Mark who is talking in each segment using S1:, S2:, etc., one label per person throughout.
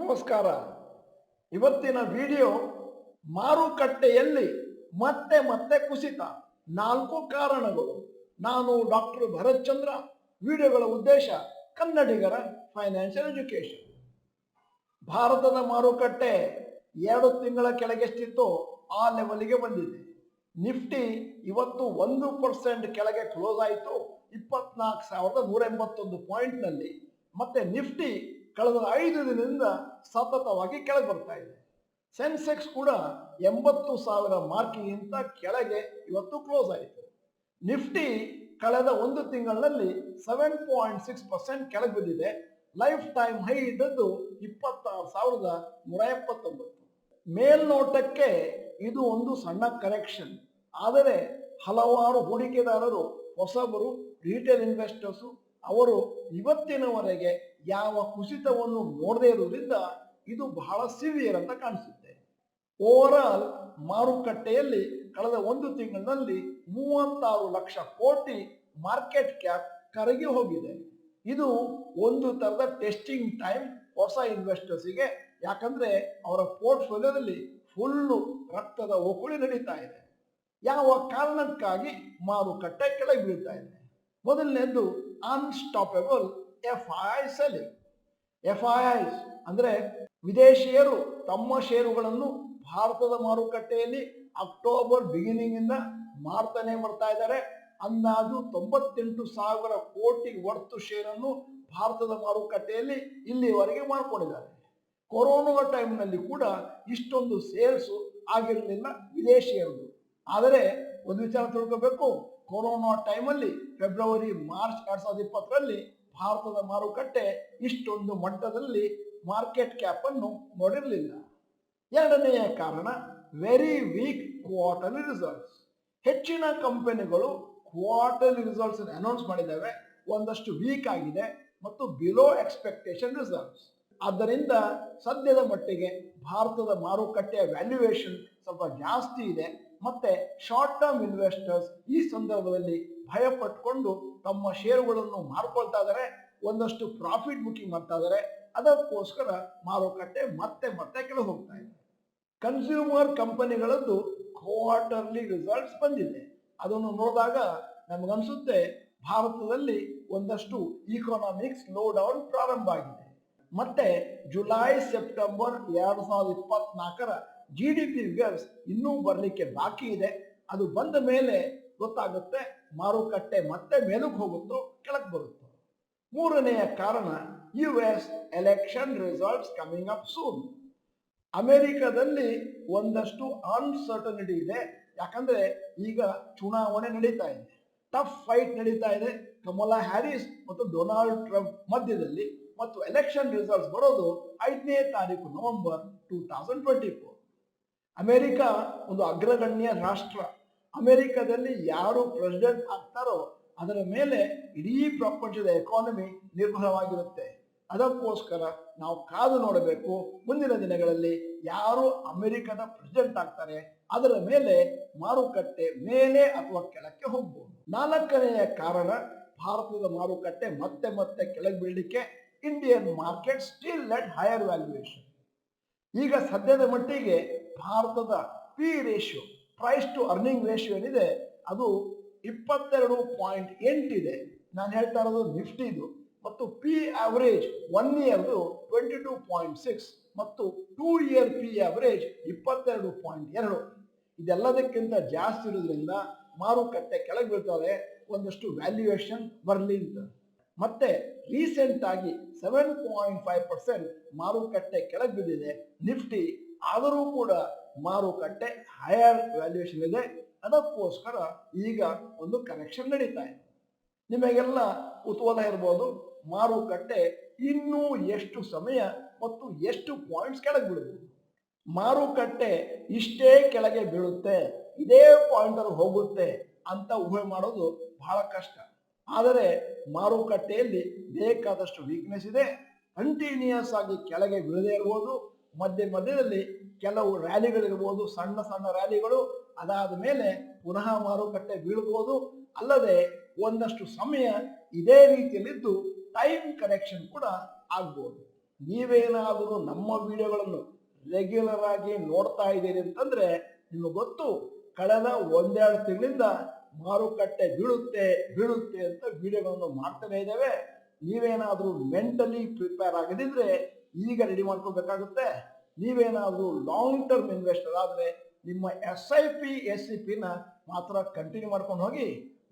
S1: ನಮಸ್ಕಾರ. ಇವತ್ತಿನ ವಿಡಿಯೋ ಮಾರುಕಟ್ಟೆಯಲ್ಲಿ ಮತ್ತೆ ಮತ್ತೆ ಕುಸಿತ 4 ಕಾರಣಗಳು. ನಾನು ಡಾಕ್ಟರ್ ಭರತ್ ಚಂದ್ರ. ವಿಡಿಯೋಗಳ ಉದ್ದೇಶ ಕನ್ನಡಿಗರ ಫೈನಾನ್ಷಿಯಲ್ ಎಜುಕೇಶನ್. ಭಾರತದ ಮಾರುಕಟ್ಟೆ 2 ತಿಂಗಳ ಕೆಳಗೆಷ್ಟಿತ್ತು ಆ ಲೆವೆಲ್ಗೆ ಬಂದಿದೆ. ನಿಫ್ಟಿ ಇವತ್ತು 1% ಕೆಳಗೆ ಕ್ಲೋಸ್ ಆಯಿತು, 24,181 ಪಾಯಿಂಟ್ನಲ್ಲಿ. ಮತ್ತೆ ನಿಫ್ಟಿ ಕಳೆದ 5 ದಿನದಿಂದ ಸತತವಾಗಿ ಕೆಳಗೆ ಬರ್ತಾ ಇದೆ. ಸೆನ್ಸೆಕ್ಸ್ ಕೂಡ 80,000 ಮಾರ್ಕಿಗಿಂತ ಕೆಳಗೆ ಇವತ್ತು ಕ್ಲೋಸ್ ಆಯಿತು. ನಿಫ್ಟಿ ಕಳೆದ 1 ತಿಂಗಳಲ್ಲಿ 7.6% ಕೆಳಗೆ ಬಿದ್ದಿದೆ. ಲೈಫ್ ಟೈಮ್ ಹೈ ಇದ್ದದ್ದು 26,179. ಮೇಲ್ನೋಟಕ್ಕೆ ಇದು ಒಂದು ಸಣ್ಣ ಕರೆಕ್ಷನ್, ಆದರೆ ಹಲವಾರು ಹೂಡಿಕೆದಾರರು, ಹೊಸಬರು, ರಿಟೇಲ್ ಇನ್ವೆಸ್ಟರ್ಸು ಅವರು ಇವತ್ತಿನವರೆಗೆ ಯಾವ ಕುಸಿತವನ್ನು ನೋಡದೇ ಇರುವುದರಿಂದ ಇದು ಬಹಳ ಸಿವಿಯರ್ ಅಂತ ಕಾಣಿಸುತ್ತೆ. ಓವರ್ ಆಲ್ ಮಾರುಕಟ್ಟೆಯಲ್ಲಿ ಕಳೆದ 1 ತಿಂಗಳಿನಲ್ಲಿ 36 ಲಕ್ಷ ಕೋಟಿ ಮಾರ್ಕೆಟ್ ಕ್ಯಾಪ್ ಕರಗಿ ಹೋಗಿದೆ. ಇದು ಒಂದು ತರದ ಟೆಸ್ಟಿಂಗ್ ಟೈಮ್ ಹೊಸ ಇನ್ವೆಸ್ಟರ್ಸಿಗೆ. ಯಾಕಂದ್ರೆ ಅವರ ಪೋರ್ಟ್ಫೋಲಿಯೋದಲ್ಲಿ ಫುಲ್ಲು ರಕ್ತದ ಓಕುಳಿ ನಡೀತಾ ಇದೆ. ಯಾವ ಕಾರಣಕ್ಕಾಗಿ ಮಾರುಕಟ್ಟೆ ಕೆಳಗೆ ಬೀಳ್ತಾ ಇದೆ? ಮೊದಲನೇದು ಅನ್ಸ್ಟಾಪಬಲ್ FII ಸೆಲ್ಲಿಂಗ್. FIIs ಅಂದ್ರೆ ವಿದೇಶಿಯರು ತಮ್ಮ ಷೇರುಗಳನ್ನು ಭಾರತದ ಮಾರುಕಟ್ಟೆಯಲ್ಲಿ ಅಕ್ಟೋಬರ್ ಬಿಗಿನಿಂಗ್ ಇಂದ ಮಾರ್ತಾನೆ ಬರ್ತಾ ಇದ್ದಾರೆ. ಅಂದಾಜು 98,000 ಕೋಟಿ ವರ್ತು ಷೇರನ್ನು ಭಾರತದ ಮಾರುಕಟ್ಟೆಯಲ್ಲಿ ಇಲ್ಲಿವರೆಗೆ ಮಾಡ್ಕೊಂಡಿದ್ದಾರೆ. ಕೊರೋನಾ ಟೈಮ್ನಲ್ಲಿ ಕೂಡ ಇಷ್ಟೊಂದು ಸೇಲ್ಸ್ ಆಗಿರಲಿಲ್ಲ ವಿದೇಶಿಯರದು. ಆದರೆ ಒಂದು ವಿಚಾರ ತಿಳ್ಕೋಬೇಕು, ಕೊರೋನಾ ಟೈಮಲ್ಲಿ ಫೆಬ್ರವರಿ ಮಾರ್ಚ್ 2020ರಲ್ಲಿ ಭಾರತದ ಮಾರುಕಟ್ಟೆ ಇಷ್ಟೊಂದು ಮಟ್ಟದಲ್ಲಿ ಮಾರ್ಕೆಟ್ ಕ್ಯಾಪ್ ಅನ್ನು ನೋಡಿರಲಿಲ್ಲ. ಎರಡನೆಯ ಕಾರಣ ವೆರಿ ವೀಕ್ ಕ್ವಾರ್ಟರ್ಲಿ ರಿಸಲ್ಟ್ಸ್. ಹೆಚ್ಚಿನ ಕಂಪನಿಗಳು ಕ್ವಾರ್ಟರ್ಲಿ ರಿಸಲ್ಟ್ಸ್ ಅನೌನ್ಸ್ ಮಾಡಿದ್ದಾವೆ, ಒಂದಷ್ಟು ವೀಕ್ ಆಗಿದೆ ಮತ್ತು ಬಿಲೋ ಎಕ್ಸ್ಪೆಕ್ಟೇಷನ್ ರಿಸಲ್ಟ್ಸ್. ಆದ್ದರಿಂದ ಸದ್ಯದ ಮಟ್ಟಿಗೆ ಭಾರತದ ಮಾರುಕಟ್ಟೆಯ ವ್ಯಾಲ್ಯೂಯೇಷನ್ ಸ್ವಲ್ಪ ಜಾಸ್ತಿ ಇದೆ. ಮತ್ತೆ ಶಾರ್ಟ್ ಟರ್ಮ್ ಇನ್ವೆಸ್ಟರ್ಸ್ ಈ ಸಂದರ್ಭದಲ್ಲಿ ಭಯ ಪಟ್ಕೊಂಡು ತಮ್ಮ ಷೇರುಗಳನ್ನು ಮಾರ್ಕೊಳ್ತಾ ಇದ್ದಾರೆ, ಒಂದಷ್ಟು ಪ್ರಾಫಿಟ್ ಬುಕಿಂಗ್ ಮಾಡ್ತಾ ಇದ್ದಾರೆ. ಅದಕ್ಕೋಸ್ಕರ ಮಾರುಕಟ್ಟೆ ಮತ್ತೆ ಮತ್ತೆ ಕೆಳಗೆ ಹೋಗ್ತಾ ಇದೆ. ಕನ್ಸ್ಯೂಮರ್ ಕಂಪನಿಗಳದ್ದು ಕ್ವಾರ್ಟರ್ಲಿ ರಿಸಲ್ಟ್ಸ್ ಬಂದಿದೆ. ಅದನ್ನು ನೋಡಿದಾಗ ನಮಗನ್ಸುತ್ತೆ ಭಾರತದಲ್ಲಿ ಒಂದಷ್ಟು ಇಕಾನಾಮಿಕ್ ಸ್ಲೋ ಡೌನ್ ಪ್ರಾರಂಭ ಆಗಿದೆ. ಮತ್ತೆ ಜುಲೈ ಸೆಪ್ಟೆಂಬರ್ 2024ರ GDP ಫಿಗರ್ಸ್ ಇನ್ನೂ ಬರಲಿಕ್ಕೆ ಬಾಕಿ ಇದೆ. ಅದು ಬಂದ ಮೇಲೆ ಗೊತ್ತಾಗುತ್ತೆ ಮಾರುಕಟ್ಟೆ ಮತ್ತೆ ಮೇಲಕ್ಕೆ ಹೋಗುತ್ತೋ ಕೆಳಗೆ ಬರುತ್ತೋ. ಮೂರನೆಯ ಕಾರಣ US election results coming up soon. ಅಮೆರಿಕದಲ್ಲಿ ಒಂದಷ್ಟು ಅನ್ಸರ್ಟನಿಟಿ ಇದೆ. ಯಾಕಂದ್ರೆ ಈಗ ಚುನಾವಣೆ ನಡೀತಾ ಇದೆ, ಟಫ್ ಫೈಟ್ ನಡೀತಾ ಇದೆ ಕಮಲಾ ಹ್ಯಾರಿಸ್ ಮತ್ತು ಡೊನಾಲ್ಡ್ ಟ್ರಂಪ್ ಮಧ್ಯದಲ್ಲಿ. ಮತ್ತು ಎಲೆಕ್ಷನ್ ರಿಸಲ್ಟ್ಸ್ ಬರೋದು 5ನೇ ತಾರೀಕು ನವೆಂಬರ್ 2024. ಅಮೆರಿಕ ಒಂದು ಅಗ್ರಗಣ್ಯ ರಾಷ್ಟ್ರ. ಅಮೆರಿಕದಲ್ಲಿ ಯಾರು ಪ್ರೆಸಿಡೆಂಟ್ ಆಗ್ತಾರೋ ಅದರ ಮೇಲೆ ಇಡೀ ಪ್ರಪಂಚದ ಎಕಾನಮಿ ನಿರ್ಭರವಾಗಿರುತ್ತೆ. ಅದಕ್ಕೋಸ್ಕರ ನಾವು ಕಾದು ನೋಡಬೇಕು ಮುಂದಿನ ದಿನಗಳಲ್ಲಿ ಯಾರು ಅಮೆರಿಕದ ಪ್ರೆಸಿಡೆಂಟ್ ಆಗ್ತಾರೆ, ಅದರ ಮೇಲೆ ಮಾರುಕಟ್ಟೆ ಮೇಲೆ ಅಥವಾ ಕೆಳಕ್ಕೆ ಹೋಗ್ಬೋದು. ನಾಲ್ಕನೆಯ ಕಾರಣ ಭಾರತದ ಮಾರುಕಟ್ಟೆ ಮತ್ತೆ ಮತ್ತೆ ಕೆಳಗೆ ಬೀಳಲಿಕ್ಕೆ Indian market still at higher valuation. ಈಗ ಸದ್ಯದ ಮಟ್ಟಿಗೆ ಭಾರತದ P ratio, price to earning ratio ಏನಿದೆ ಅದು 22.8 ಇದೆ. ನಾನು ಹೇಳ್ತಾ ಇರೋದು ನಿಫ್ಟಿದು. ಮತ್ತು ಪಿ ಅವರೇಜ್ 1 ಇಯರ್ದು 22.6 ಮತ್ತು 2 ಇಯರ್ ಪಿ ಅವರೇಜ್ 22.2. ಇದೆಲ್ಲದಕ್ಕಿಂತ ಜಾಸ್ತಿ ಇರೋದ್ರಿಂದ ಮಾರುಕಟ್ಟೆ ಕೆಳಗೆ ಬೀಳ್ತಾರೆ, ಒಂದಷ್ಟು ವ್ಯಾಲ್ಯೂಯೇಷನ್ ಬರಲಿ ಅಂತ. ಮತ್ತೆ ರೀಸೆಂಟ್ ಆಗಿ 7.5% ಮಾರುಕಟ್ಟೆ ಕೆಳಗೆ ಬಿದ್ದಿದೆ ನಿಫ್ಟಿ. ಆದರೂ ಕೂಡ ಮಾರುಕಟ್ಟೆ ಹೈಯರ್ ವ್ಯಾಲ್ಯೂಯೇಷನ್ ಇದೆ. ಅದಕ್ಕೋಸ್ಕರ ಈಗ ಒಂದು ಕರೆಕ್ಷನ್ ನಡೀತಾ ಇದೆ. ನಿಮಗೆಲ್ಲ ಕುತೂಹಲ ಇರ್ಬೋದು, ಮಾರುಕಟ್ಟೆ ಇನ್ನೂ ಎಷ್ಟು ಸಮಯ ಮತ್ತು ಎಷ್ಟು ಪಾಯಿಂಟ್ಸ್ ಕೆಳಗೆ ಬೀಳಬಹುದು? ಮಾರುಕಟ್ಟೆ ಇಷ್ಟೇ ಕೆಳಗೆ ಬೀಳುತ್ತೆ, ಇದೇ ಪಾಯಿಂಟ್ ಅಲ್ಲಿ ಹೋಗುತ್ತೆ ಅಂತ ಊಹೆ ಮಾಡೋದು ಬಹಳ ಕಷ್ಟ. ಆದರೆ ಮಾರುಕಟ್ಟೆಯಲ್ಲಿ ಬೇಕಾದಷ್ಟು ವೀಕ್ನೆಸ್ ಇದೆ. ಕಂಟಿನ್ಯೂಯಸ್ ಆಗಿ ಕೆಳಗೆ ಬೀಳದೇ ಇರ್ಬೋದು, ಮಧ್ಯ ಮಧ್ಯದಲ್ಲಿ ಕೆಲವು ರ್ಯಾಲಿಗಳಿರ್ಬೋದು, ಸಣ್ಣ ಸಣ್ಣ ರ್ಯಾಲಿಗಳು. ಅದಾದ ಮೇಲೆ ಪುನಃ ಮಾರುಕಟ್ಟೆ ಬೀಳ್ಬೋದು. ಅಲ್ಲದೆ ಒಂದಷ್ಟು ಸಮಯ ಇದೇ ರೀತಿಯಲ್ಲಿದ್ದು ಟೈಮ್ ಕರೆಕ್ಷನ್ ಕೂಡ ಆಗ್ಬೋದು. ನೀವೇನಾದರೂ ನಮ್ಮ ವಿಡಿಯೋಗಳನ್ನು ರೆಗ್ಯುಲರ್ ಆಗಿ ನೋಡ್ತಾ ಇದ್ದೀರಿ ಅಂತಂದ್ರೆ ನಿಮಗೆ ಗೊತ್ತು, ಕಳೆದ ಒಂದೆರಡು ತಿಂಗಳಿಂದ ಮಾರುಕಟ್ಟೆ ಬೀಳುತ್ತೆ ಬೀಳುತ್ತೆ ಅಂತ ವಿಡಿಯೋಗಳನ್ನು ಮಾಡ್ತಾನೆ ಇದ್ದೇವೆ. ನೀವೇನಾದರೂ ಮೆಂಟಲಿ ಪ್ರಿಪೇರ್ ಆಗದಿದ್ರೆ ಈಗ ರೆಡಿ ಮಾಡ್ಕೋಬೇಕಾಗುತ್ತೆ. ನೀವೇನಾದರೂ ಲಾಂಗ್ ಟರ್ಮ್ ಇನ್ವೆಸ್ಟರ್ ಆದರೆ ನಿಮ್ಮ SIP SIP ನ ಮಾತ್ರ ಕಂಟಿನ್ಯೂ ಮಾಡ್ಕೊಂಡು ಹೋಗಿ.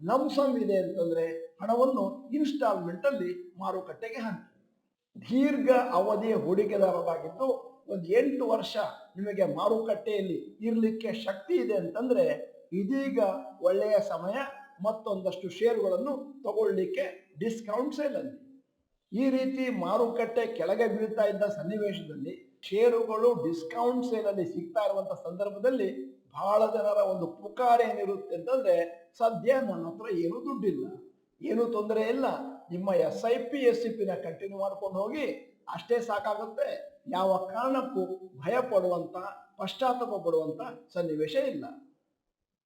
S1: ಲಂಸಮ್ ಇದೆ ಅಂತಂದ್ರೆ ಹಣವನ್ನು ಇನ್ಸ್ಟಾಲ್ಮೆಂಟ್ ಅಲ್ಲಿ ಮಾರುಕಟ್ಟೆಗೆ ಹಾಕಿ. ದೀರ್ಘ ಅವಧಿಯ ಹೂಡಿಕೆದಾರರಾಗಿದ್ದು ಒಂದು 8 ವರ್ಷ ನಿಮಗೆ ಮಾರುಕಟ್ಟೆಯಲ್ಲಿ ಇರಲಿಕ್ಕೆ ಶಕ್ತಿ ಇದೆ ಅಂತಂದ್ರೆ ಇದೀಗ ಒಳ್ಳೆಯ ಸಮಯ ಮತ್ತೊಂದಷ್ಟು ಷೇರುಗಳನ್ನು ತಗೊಳ್ಳಿಕ್ಕೆ ಡಿಸ್ಕೌಂಟ್ ಸೇಲಲ್ಲಿ. ಈ ರೀತಿ ಮಾರುಕಟ್ಟೆ ಕೆಳಗೆ ಬೀಳ್ತಾ ಇದ್ದ ಸನ್ನಿವೇಶದಲ್ಲಿ ಷೇರುಗಳು ಡಿಸ್ಕೌಂಟ್ ಸೇಲಲ್ಲಿ ಸಿಗ್ತಾ ಇರುವಂತ ಸಂದರ್ಭದಲ್ಲಿ ಬಹಳ ಜನರ ಒಂದು ಪುಕಾರ ಏನಿರುತ್ತೆ ಅಂತಂದ್ರೆ, ಸದ್ಯ ನನ್ನ ಹತ್ರ ಏನು ದುಡ್ಡಿಲ್ಲ, ಏನು ತೊಂದರೆ ಇಲ್ಲ, ನಿಮ್ಮ SIP SIP ನ ಕಂಟಿನ್ಯೂ ಮಾಡ್ಕೊಂಡು ಹೋಗಿ, ಅಷ್ಟೇ ಸಾಕಾಗುತ್ತೆ. ಯಾವ ಕಾರಣಕ್ಕೂ ಭಯ ಪಡುವಂತ ಪಶ್ಚಾತ್ತಾಪ ಪಡುವಂತ ಸನ್ನಿವೇಶ ಇಲ್ಲ.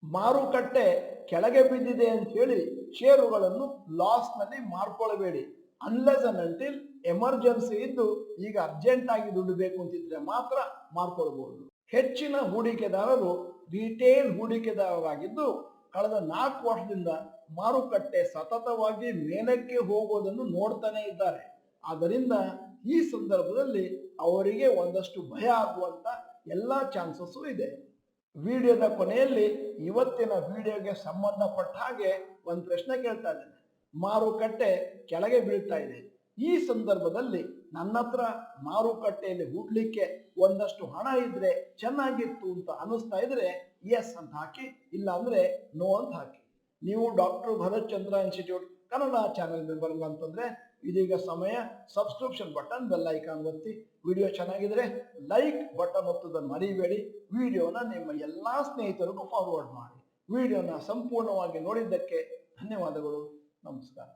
S1: ಮಾರುಕಟ್ಟೆ ಕೆಳಗೆ ಬಿದ್ದಿದೆ ಅಂತ ಹೇಳಿ ಷೇರುಗಳನ್ನು ಲಾಸ್ ನಲ್ಲಿ ಮಾರ್ಕೊಳ್ಬೇಡಿ. ಅನ್ಲೆಸ್ ಅಂಡ್ ಅಂಟಿಲ್ ಎಮರ್ಜೆನ್ಸಿ ಇದ್ದು ಈಗ ಅರ್ಜೆಂಟ್ ಆಗಿ ದುಡ್ಡು ಬೇಕು ಅಂತಿದ್ರೆ ಮಾತ್ರ ಮಾರ್ಕೊಳ್ಬಹುದು. ಹೆಚ್ಚಿನ ಹೂಡಿಕೆದಾರರು ರಿಟೇಲ್ ಹೂಡಿಕೆದಾರರಾಗಿದ್ದು ಕಳೆದ 4 ವರ್ಷದಿಂದ ಮಾರುಕಟ್ಟೆ ಸತತವಾಗಿ ಮೇಲಕ್ಕೆ ಹೋಗೋದನ್ನು ನೋಡ್ತಾನೆ ಇದ್ದಾರೆ. ಆದ್ದರಿಂದ ಈ ಸಂದರ್ಭದಲ್ಲಿ ಅವರಿಗೆ ಒಂದಷ್ಟು ಭಯ ಆಗುವಂತ ಎಲ್ಲಾ ಚಾನ್ಸಸ್ ಇದೆ. ವಿಡಿಯೋದ ಕೊನೆಯಲ್ಲಿ ಇವತ್ತಿನ ವಿಡಿಯೋಗೆ ಸಂಬಂಧಪಟ್ಟ ಹಾಗೆ ಒಂದು ಪ್ರಶ್ನೆ ಕೇಳ್ತಾ ಇದ್ದೇನೆ. ಮಾರುಕಟ್ಟೆ ಕೆಳಗೆ ಬೀಳ್ತಾ ಇದೆ, ಈ ಸಂದರ್ಭದಲ್ಲಿ ನನ್ನ ಹತ್ರ ಮಾರುಕಟ್ಟೆಯಲ್ಲಿ ಹೂಡ್ಲಿಕ್ಕೆ ಒಂದಷ್ಟು ಹಣ ಇದ್ರೆ ಚೆನ್ನಾಗಿತ್ತು ಅಂತ ಅನಿಸ್ತಾ ಇದ್ರೆ ಎಸ್ ಅಂತ ಹಾಕಿ, ಇಲ್ಲ ಅಂದ್ರೆ ನೋ ಅಂತ ಹಾಕಿ. ನೀವು ಡಾಕ್ಟರ್ ಭರತ್ ಚಂದ್ರ ಇನ್ಸ್ಟಿಟ್ಯೂಟ್ ಕನ್ನಡ ಚಾನೆಲ್ ಮೆಂಬರ್ ಅಂತಂದ್ರೆ ಇದೀಗ ಸಮಯ ಸಬ್ಸ್ಕ್ರಿಪ್ಷನ್ ಬಟನ್ ಬೆಲ್ ಐಕಾನ್ ಒತ್ತಿ. ವಿಡಿಯೋ ಚೆನ್ನಾಗಿದ್ರೆ ಲೈಕ್ ಬಟನ್ ಒತ್ತುವುದನ್ನು ಮರಿಬೇಡಿ. ವಿಡಿಯೋನ ನಿಮ್ಮ ಎಲ್ಲಾ ಸ್ನೇಹಿತರಿಗೂ ಫಾರ್ವರ್ಡ್ ಮಾಡಿ. ವಿಡಿಯೋನ ಸಂಪೂರ್ಣವಾಗಿ ನೋಡಿದ್ದಕ್ಕೆ ಧನ್ಯವಾದಗಳು. ನಮಸ್ಕಾರ.